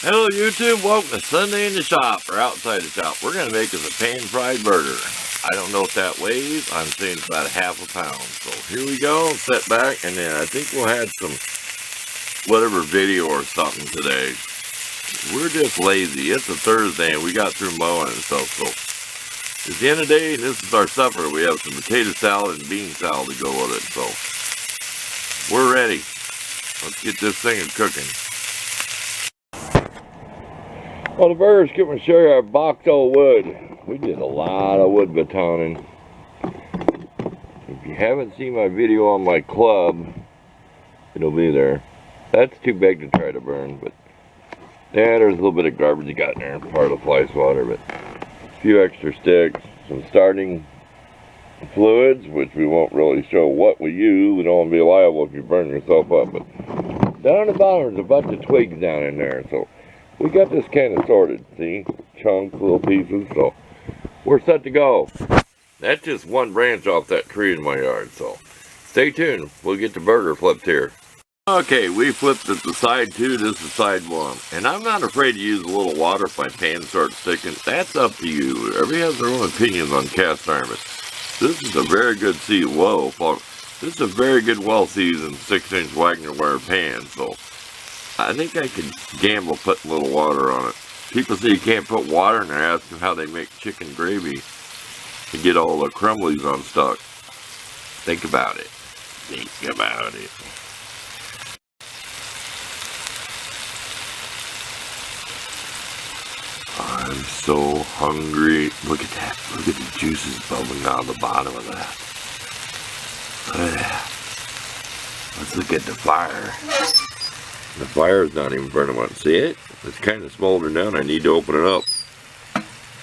Hello YouTube, welcome to Sunday in the shop, or outside the shop. We're going to make us a pan-fried burger. I don't know what that weighs. I'm saying it's about half a pound. So here we go, set back, and then I think we'll have some whatever video or something today. We're just lazy. It's a Thursday and we got through mowing and stuff. So at the end of the day, this is our supper. We have some potato salad and bean salad to go with it. So we're ready. Let's get this thing cooking. Well, the burger's going to show you our box of wood. We did a lot of wood batoning. If you haven't seen my video on my club, it'll be there. That's too big to try to burn, but yeah, there's a little bit of garbage you got in there, part of the fly swatter, but a few extra sticks, some starting fluids, which we won't really show what we use. We don't want to be liable if you burn yourself up, but down on the bottom there's a bunch of twigs down in there, so we got this kind of sorted, see? Chunks, little pieces, so we're set to go. That's just one branch off that tree in my yard, so stay tuned. We'll get the burger flipped here. Okay, we flipped it to side 2, this is side 1. And I'm not afraid to use a little water if my pan starts sticking. That's up to you. Everybody has their own opinions on cast iron, but this is a very good this is a very good well-seasoned 6-inch Wagner wire pan, so I think I could gamble putting a little water on it. People say you can't put water in there, asking how they make chicken gravy to get all the crumblies unstuck. Think about it. Think about it. I'm so hungry. Look at that. Look at the juices bubbling out of the bottom of that. Let's look at the fire. The fire is not even burning much. See it? It's kind of smoldering down. I need to open it up.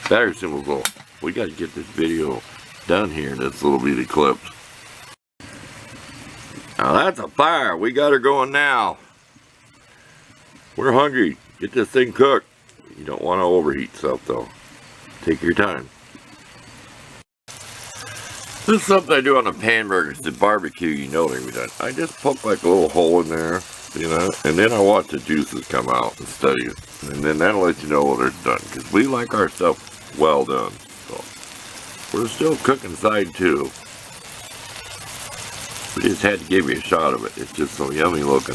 Battery symbol's low. We got to get this video done here in this little bitty clip. Now that's a fire. We got her going now. We're hungry. Get this thing cooked. You don't want to overheat stuff though. Take your time. This is something I do on the pan burgers. The barbecue, you know they're done. I just poke like a little hole in there. You know, and then I watch the juices come out and study it, and then that'll let you know whether it's done, because we like our stuff well done. So we're still cooking side 2. We just had to give you a shot of it. It's just so yummy looking.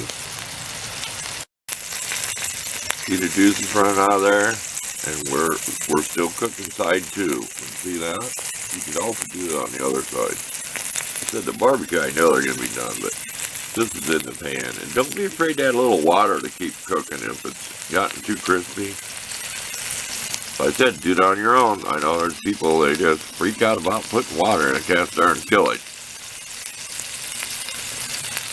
See the juices running out of there, and we're still cooking side 2. See that? You could also do it on the other side. I said the barbecue, I know they're gonna be done, but this is in the pan, and don't be afraid to add a little water to keep cooking if it's gotten too crispy. Like I said, do it on your own. I know there's people, they just freak out about putting water in a cast iron skillet.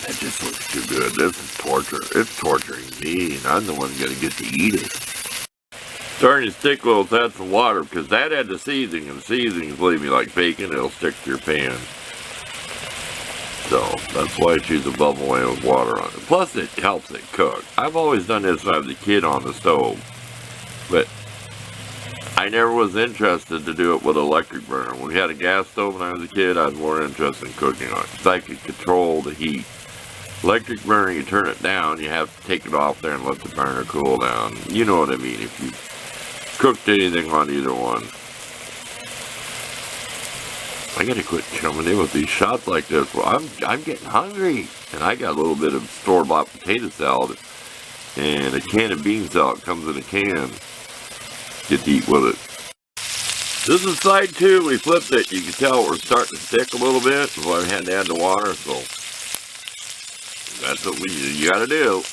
That just looks too good. This is torture. It's torturing me, and I'm the one gonna get to eat it. Starting to stick a little, add some water, because that had the seasoning, and the seasonings, believe me, like bacon, it'll stick to your pan. So that's why I choose a bubble lamp with water on it. Plus it helps it cook. I've always done this when I was a kid on the stove, but I never was interested to do it with an electric burner. When we had a gas stove when I was a kid, I was more interested in cooking on it, because I could control the heat. Electric burner, you turn it down, you have to take it off there and let the burner cool down. You know what I mean if you cooked anything on either one. I gotta quit coming in with these shots like this. Well, I'm getting hungry, and I got a little bit of store-bought potato salad and a can of bean salad. Comes in a can. Get to eat with it. This is side 2. We flipped it. You can tell we're starting to stick a little bit. So I had to add the water. So that's what you gotta do.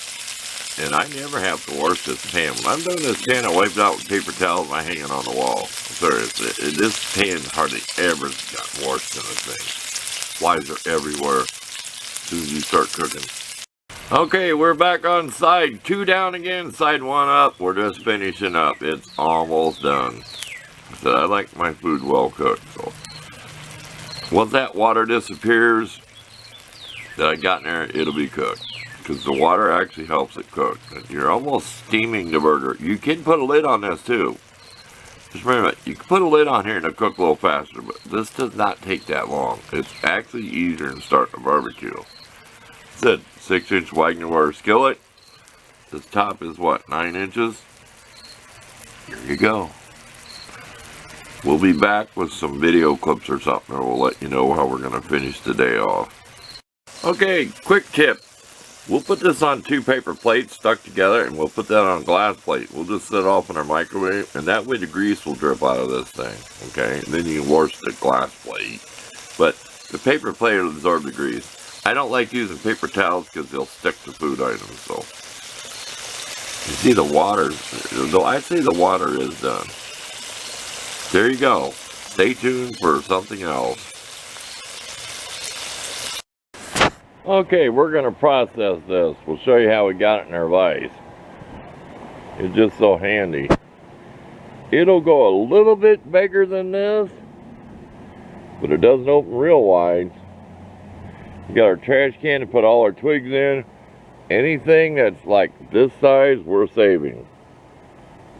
And I never have to wash this pan. When I'm doing this pan, I wipe it out with paper towels and I hang it on the wall. Seriously, this pan hardly ever got washed in this thing. Flies are everywhere as soon as you start cooking. Okay, we're back on side 2 down again, side 1 up. We're just finishing up. It's almost done. So I like my food well cooked. So once that water disappears that I got in there, it'll be cooked. Because the water actually helps it cook. You're almost steaming the burger. You can put a lid on this too. Just remember, you can put a lid on here and it'll cook a little faster, but this does not take that long. It's actually easier than starting a barbecue. Said 6-inch Wagner wire skillet. This top is what, 9 inches? Here you go. We'll be back with some video clips or something, and we'll let you know how we're going to finish the day off. Okay, quick tip. We'll put this on 2 paper plates stuck together, and we'll put that on a glass plate. We'll just set it off in our microwave, and that way the grease will drip out of this thing, okay? And then you can wash the glass plate. But the paper plate will absorb the grease. I don't like using paper towels because they'll stick to food items, so. You see the water, though I'd say the water is done. There you go. Stay tuned for something else. Okay, we're going to process this. We'll show you how we got it in our vise. It's just so handy. It'll go a little bit bigger than this, but it doesn't open real wide. We got our trash can to put all our twigs in. Anything that's like this size, we're saving.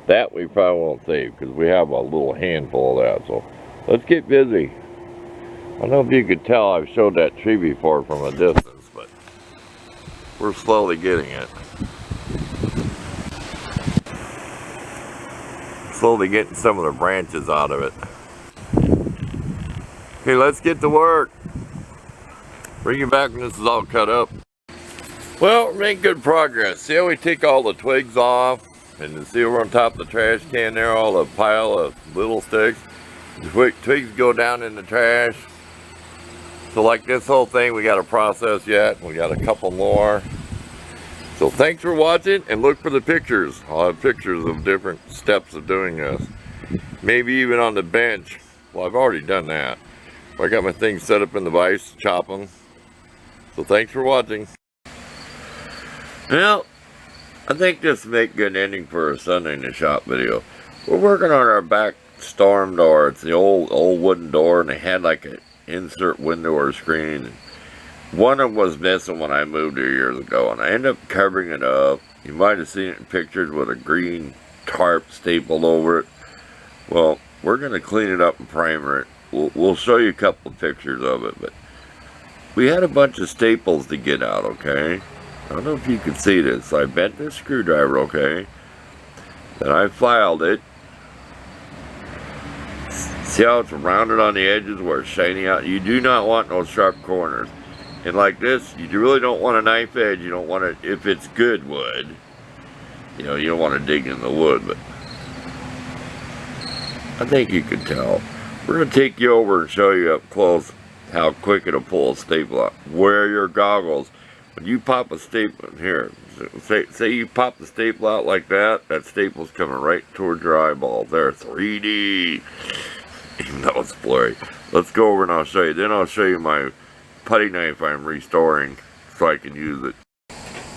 That we probably won't save because we have a little handful of that. So let's get busy. I don't know if you could tell I've showed that tree before from a distance, but we're slowly getting it. Slowly getting some of the branches out of it. Okay, let's get to work. Bring you back when this is all cut up. Well, we're making good progress. See how we take all the twigs off? And you see over on top of the trash can there, all the pile of little sticks. The twigs go down in the trash. So like this whole thing, we got to process yet. We got a couple more. So thanks for watching, and look for the pictures. I'll have pictures of different steps of doing this. Maybe even on the bench. Well, I've already done that. I got my things set up in the vise, chop them. So thanks for watching. Well, I think this will make a good ending for a Sunday in the Shop video. We're working on our back storm door. It's the old wooden door, and they had like an insert window or screen. One of them was missing when I moved here years ago, and I ended up covering it up. You might have seen it in pictures with a green tarp stapled over it. Well, we're going to clean it up and primer it. We'll show you a couple of pictures of it, but we had a bunch of staples to get out, okay? I don't know if you can see this. So I bent this screwdriver, okay? Then I filed it. See how it's rounded on the edges where it's shiny out? You do not want no sharp corners. And like this, you really don't want a knife edge. You don't want it, if it's good wood, you know, you don't want to dig in the wood, but I think you can tell. We're going to take you over and show you up close how quick it'll pull a staple out. Wear your goggles. When you pop a staple, here, say you pop the staple out like that, that staple's coming right towards your eyeball. There, 3D. Even though it's blurry. Let's go over and I'll show you. Then I'll show you my putty knife I'm restoring so I can use it.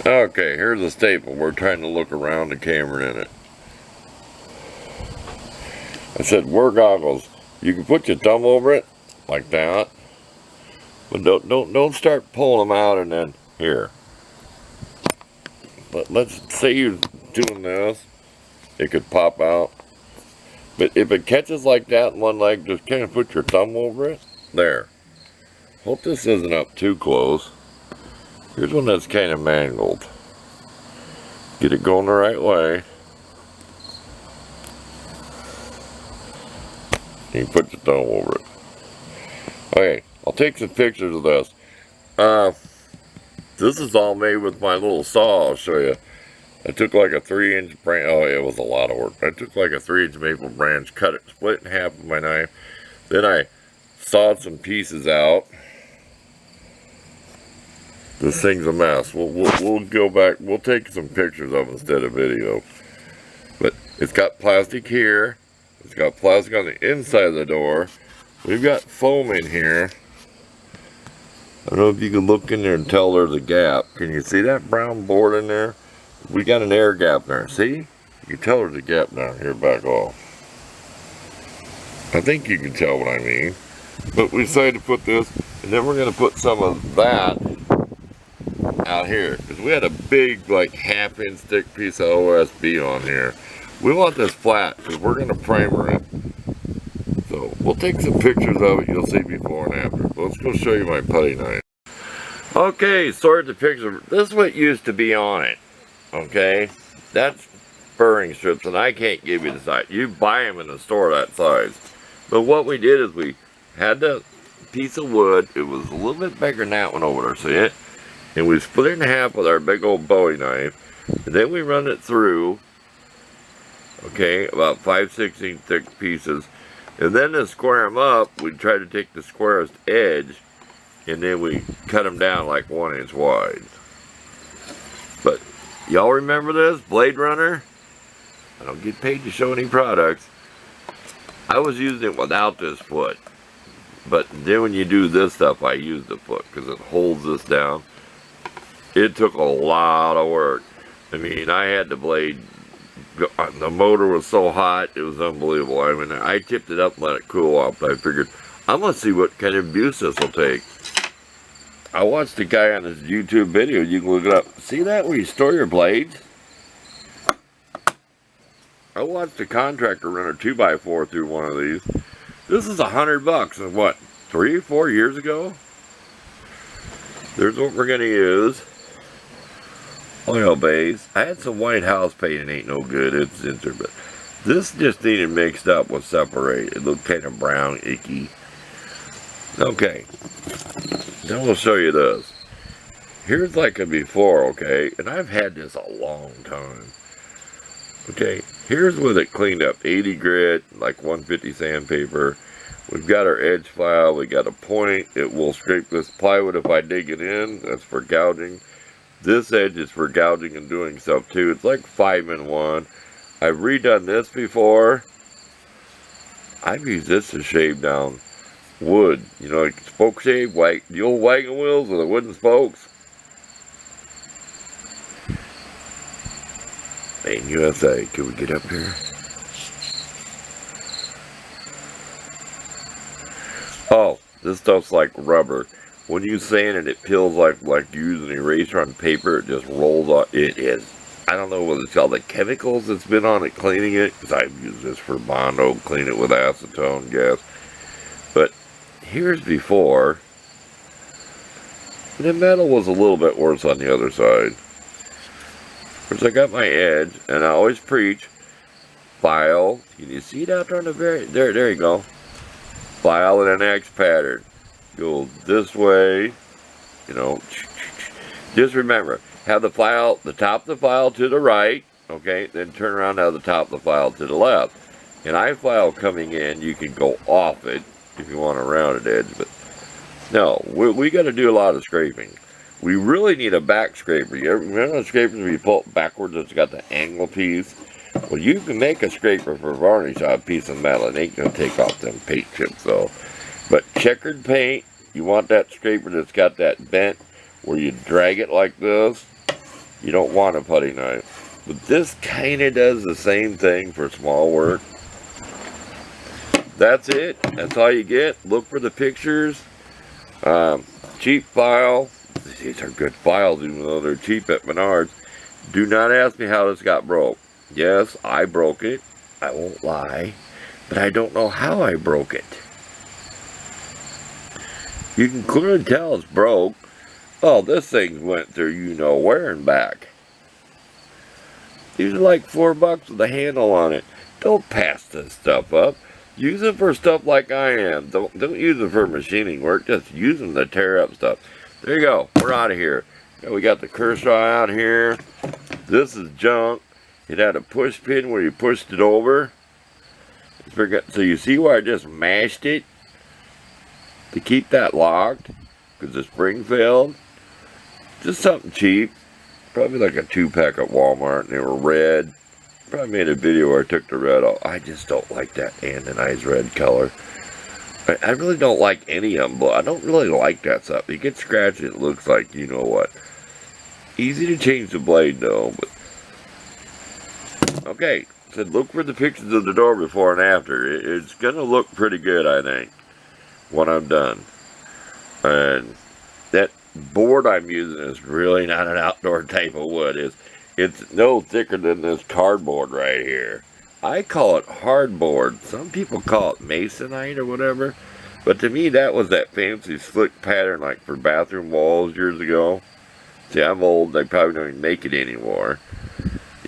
Okay, here's a staple. We're trying to look around the camera in it. I said, wear goggles. You can put your thumb over it like that, but don't start pulling them out and then here. But let's say you're doing this, it could pop out. But if it catches like that in one leg, just kind of put your thumb over it. There. Hope this isn't up too close. Here's one that's kind of mangled. Get it going the right way. You can put your thumb over it. Okay, I'll take some pictures of this. This is all made with my little saw. I'll show you. I took like a 3-inch branch. Oh, it was a lot of work. I took like a 3-inch maple branch, cut it, split in half with my knife. Then I sawed some pieces out. This thing's a mess. We'll go back. We'll take some pictures of it instead of video. But it's got plastic here. It's got plastic on the inside of the door. We've got foam in here. I don't know if you can look in there and tell there's a gap. Can you see that brown board in there? We got an air gap there. See? You can tell there's a gap down here back off. I think you can tell what I mean. But we decided to put this, and then we're going to put some of that out here. Because we had a big, like, half-inch thick piece of OSB on here. We want this flat, because we're going to primer it. So, we'll take some pictures of it. You'll see before and after. But let's go show you my putty knife. Okay, sorted the picture. This is what used to be on it. Okay, that's burring strips, and I can't give you the size. You buy them in the store that size. But what we did is we had the piece of wood. It was a little bit bigger than that one over there, see it? And we split it in half with our big old Bowie knife. And then we run it through, okay, about 5/16 thick pieces. And then to square them up, we try to take the squarest edge, and then we cut them down like 1 inch wide. But y'all remember this? Blade Runner? I don't get paid to show any products. I was using it without this foot. But then when you do this stuff, I use the foot because it holds this down. It took a lot of work. I mean, I had the blade, the motor was so hot, it was unbelievable. I mean, I tipped it up and let it cool off, but I figured, I'm going to see what kind of abuse this will take. I watched a guy on this YouTube video, you can look it up. See that where you store your blades? I watched a contractor run a 2x4 through one of these. This is $100, and what, 3 or 4 years ago? There's what we're going to use. Oil base. I had some white house paint, and ain't no good. It's in there, but this just needed mixed up with separate. It looked kind of brown, icky. Okay. Then we'll show you this. Here's like a before, okay? And I've had this a long time. Okay, here's with it cleaned up. 80 grit, like 150 sandpaper. We've got our edge file. We got a point. It will scrape this plywood if I dig it in. That's for gouging. This edge is for gouging and doing stuff too. It's like 5-in-1. I've redone this before. I've used this to shave down wood. You know, like spoke shave, like the old wagon wheels with the wooden spokes. Made in USA. Can we get up here? Oh, this stuff's like rubber. When you sand it, it peels like you use an eraser on paper. It just rolls off. It is. I don't know what it's called. The chemicals that's been on it cleaning it. Because I've used this for Bondo. Clean it with acetone gas. But here's before. The metal was a little bit worse on the other side. First I got my edge. And I always preach. File. Can you see it out there on the very... There you go. File in an X pattern. Go this way, you know. Just remember, have the file, the top of the file to the right, okay, then turn around and have the top of the file to the left. And I file coming in, you can go off it if you want a rounded edge, but no, we got to do a lot of scraping. We really need a back scraper. You ever remember the scrapers where you pull it backwards, it's got the angle piece? Well, you can make a scraper for varnish out of a piece of metal. It ain't going to take off them paint chips, though. But checkered paint, you want that scraper that's got that bent where you drag it like this. You don't want a putty knife. But this kind of does the same thing for small work. That's it. That's all you get. Look for the pictures. Cheap file. These are good files even though they're cheap at Menards. Do not ask me how this got broke. Yes, I broke it. I won't lie. But I don't know how I broke it. You can clearly tell it's broke. Oh, this thing went through you know where and back. These are like $4 with a handle on it. Don't pass this stuff up. Use it for stuff like I am. Don't use it for machining work. Just use them to tear up stuff. There you go. We're out of here. We got the Kershaw out here. This is junk. It had a push pin where you pushed it over. So you see where I just mashed it? To keep that locked, because the spring failed. Just something cheap. Probably like a 2-pack at Walmart, and they were red. Probably made a video where I took the red off. I just don't like that anodized red color. I really don't like any of them, but I don't really like that stuff. You get scratched, it looks like you know what. Easy to change the blade though, but... Okay, said look for the pictures of the door before and after. It's going to look pretty good, I think, when I'm done. And that board I'm using is really not an outdoor type of wood. It's no thicker than this cardboard right here. I call it hardboard. Some people call it masonite or whatever. But to me, that was that fancy slick pattern like for bathroom walls years ago. See, I'm old. They probably don't even make it anymore.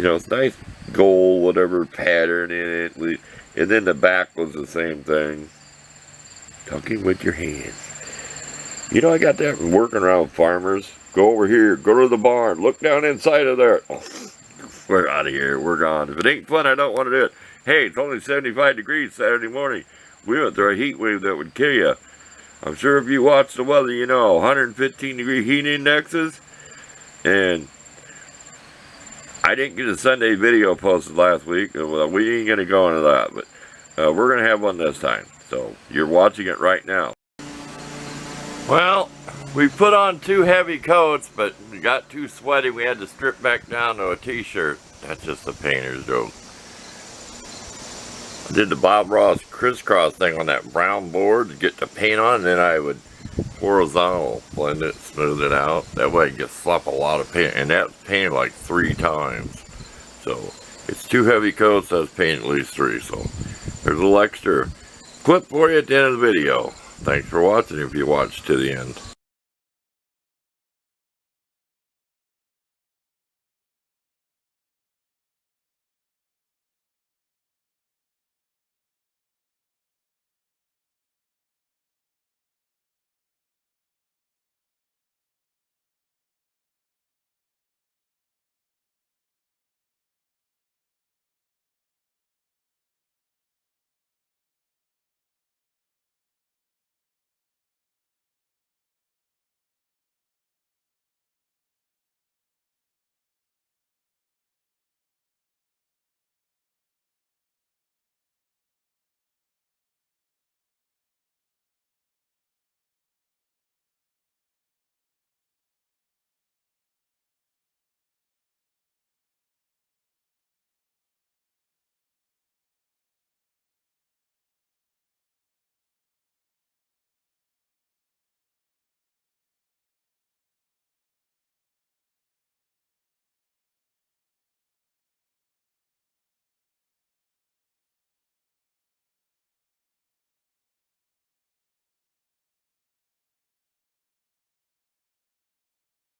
know, it's nice gold, whatever pattern in it. And then the back was the same thing. Tucking with your hands. You know, I got that working around farmers. Go over here, go to the barn, look down inside of there. Oh, we're out of here, we're gone. If it ain't fun, I don't want to do it. Hey, it's only 75 degrees Saturday morning. We went through a heat wave that would kill you. I'm sure if you watch the weather, you know, 115 degree heat indexes. And I didn't get a Sunday video posted last week. Well, we ain't going to go into that, but we're going to have one this time. So you're watching it right now. Well, we put on 2 heavy coats, but we got too sweaty. We had to strip back down to a t-shirt. That's just the painter's joke. I did the Bob Ross crisscross thing on that brown board to get the paint on, and then I would horizontal blend it, smooth it out. That way you get slap a lot of paint, and that's painted like 3 times. So it's 2 heavy coats, that's painted at least 3. So there's a little extra clip for you at the end of the video. Thanks for watching if you watched to the end.